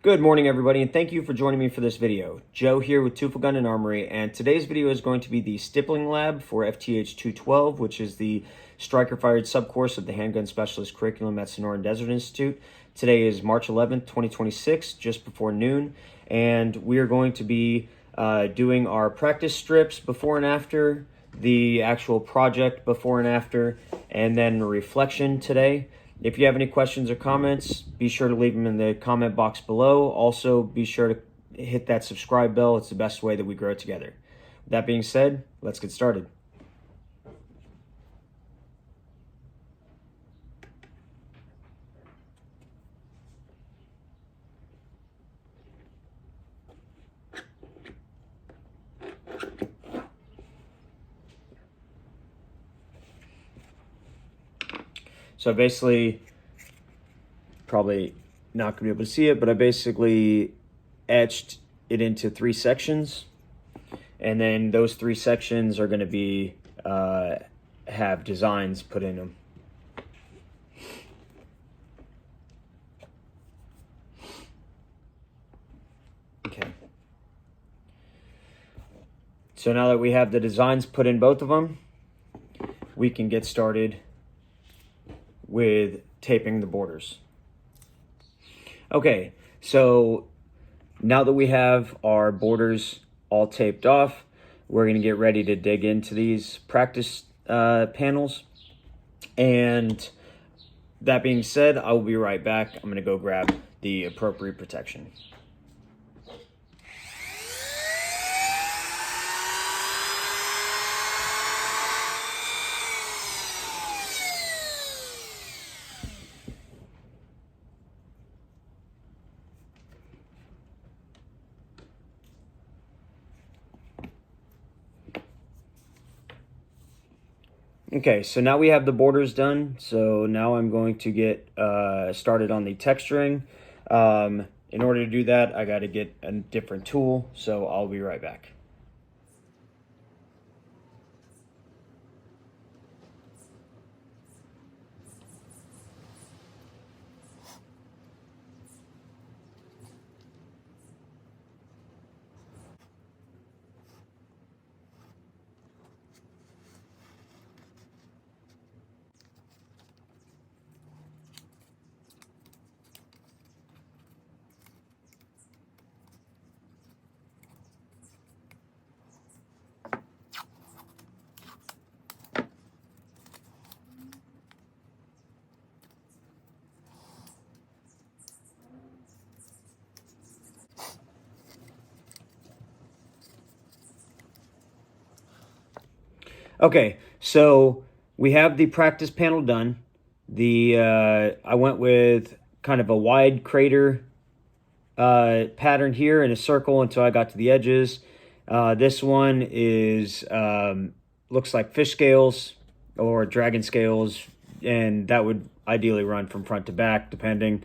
Good morning, everybody, and thank you for joining me for this video. Joe here with Tufel Gun and Armory, and today's video is going to be the Stippling Lab for FTH212, which is the striker-fired subcourse of the Handgun Specialist Curriculum at Sonoran Desert Institute. Today is March 11th, 2026, just before noon, and we are going to be doing our practice strips before and after, the actual project before and after, and then reflection today. If you have any questions or comments, be sure to leave them in the comment box below. Also, be sure to hit that subscribe bell. It's the best way that we grow together. With that being said, let's get started. So basically, probably not gonna be able to see it, but I basically etched it into 3 sections, and then those 3 sections are gonna be have designs put in them. Okay. So now that we have the designs put in both of them, we can get started with taping the borders. Okay, so now that we have our borders all taped off, we're going to get ready to dig into these practice panels. And that being said, I will be right back. I'm going to go grab the appropriate protection. Okay, so now we have the borders done. So now I'm going to get started on the texturing. In order to do that, I got to get a different tool, so I'll be right back. Okay, so we have the practice panel done. I went with kind of a wide crater pattern here in a circle until I got to the edges. This one is looks like fish scales or dragon scales, and that would ideally run from front to back depending.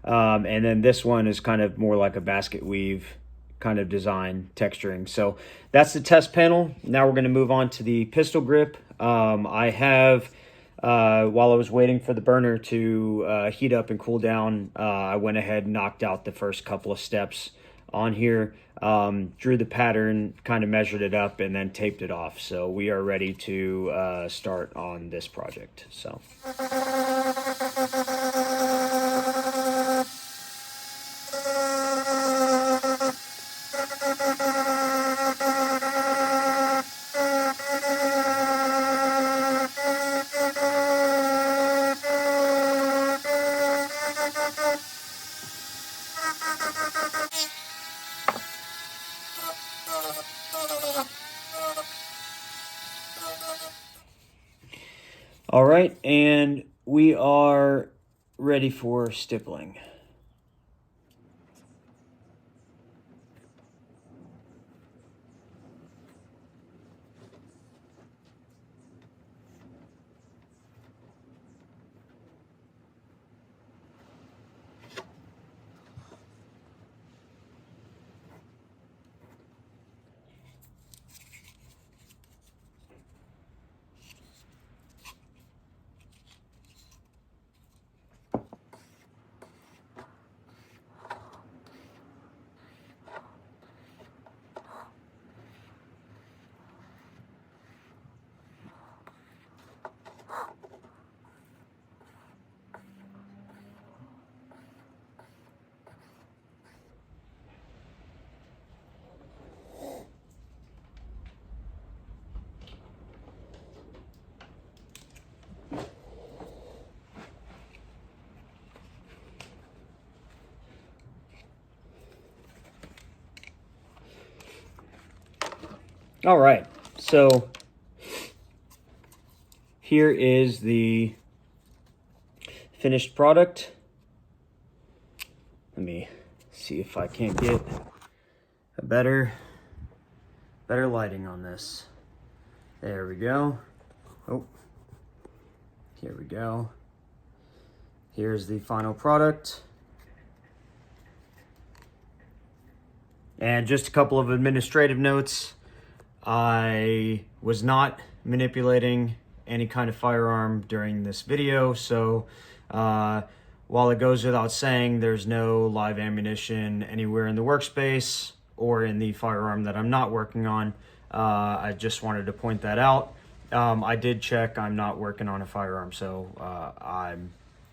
And then this one is kind of more like a basket weave kind of design texturing. So that's the test panel. Now we're going to move on to the pistol grip. I have while I was waiting for the burner to heat up and cool down, I went ahead and knocked out the first couple of steps on here, drew the pattern, kind of measured it up, and then taped it off. So we are ready to start on this project. So. All right, and we are ready for stippling. All right, so here is the finished product. Let me see if I can't get a better lighting on this. There we go. Oh, here we go. Here's the final product. And just a couple of administrative notes. I was not manipulating any kind of firearm during this video, so while it goes without saying, there's no live ammunition anywhere in the workspace or in the firearm that I'm not working on. I just wanted to point that out. I did check, I'm not working on a firearm, so I'm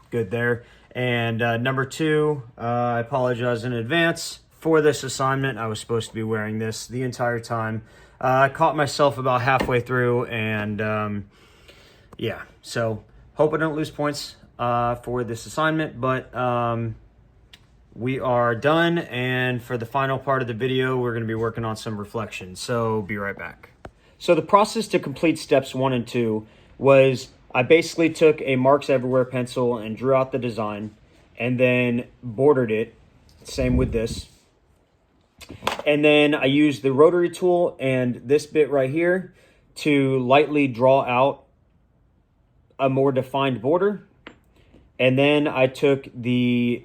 good there. And number two, I apologize in advance. For this assignment, I was supposed to be wearing this the entire time. I caught myself about halfway through, and yeah, so hope I don't lose points for this assignment, but we are done, and for the final part of the video, we're going to be working on some reflections, so be right back. So the process to complete steps 1 and 2 was I basically took a Marks Everywhere pencil and drew out the design, and then bordered it, same with this. And then I used the rotary tool and this bit right here to lightly draw out a more defined border. And then I took the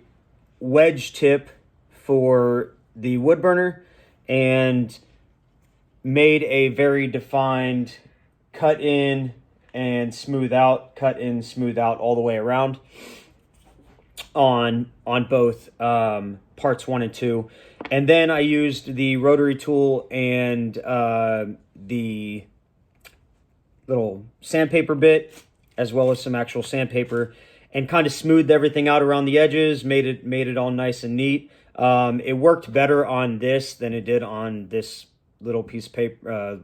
wedge tip for the wood burner and made a very defined cut in and smooth out, cut in, smooth out all the way around on both parts 1 and 2. And then I used the rotary tool and the little sandpaper bit, as well as some actual sandpaper, and kind of smoothed everything out around the edges, made it all nice and neat. It worked better on this than it did on this little piece of paper,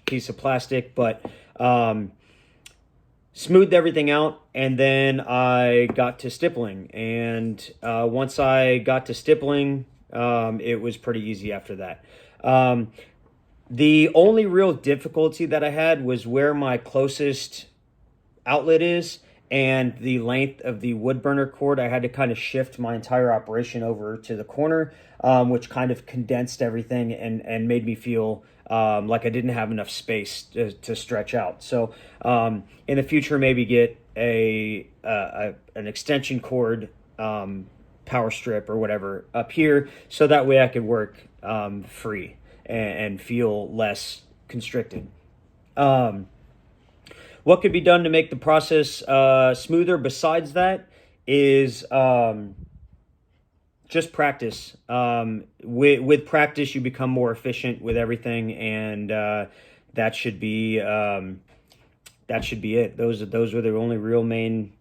piece of plastic, but smoothed everything out, and then I got to stippling. And once I got to stippling, it was pretty easy after that. The only real difficulty that I had was where my closest outlet is and the length of the wood burner cord. I had to kind of shift my entire operation over to the corner, which kind of condensed everything and made me feel like I didn't have enough space to stretch out. So in the future, maybe get an extension cord, power strip or whatever up here, so that way I could work free and feel less constricted. What could be done to make the process smoother besides that is just practice. With practice, you become more efficient with everything, and that should be it. Those were the only real main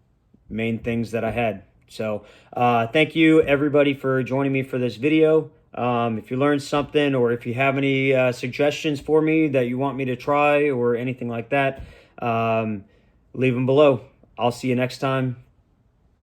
things that I had. So thank you everybody for joining me for this video. If you learned something, or if you have any suggestions for me that you want me to try or anything like that, leave them below. I'll see you next time.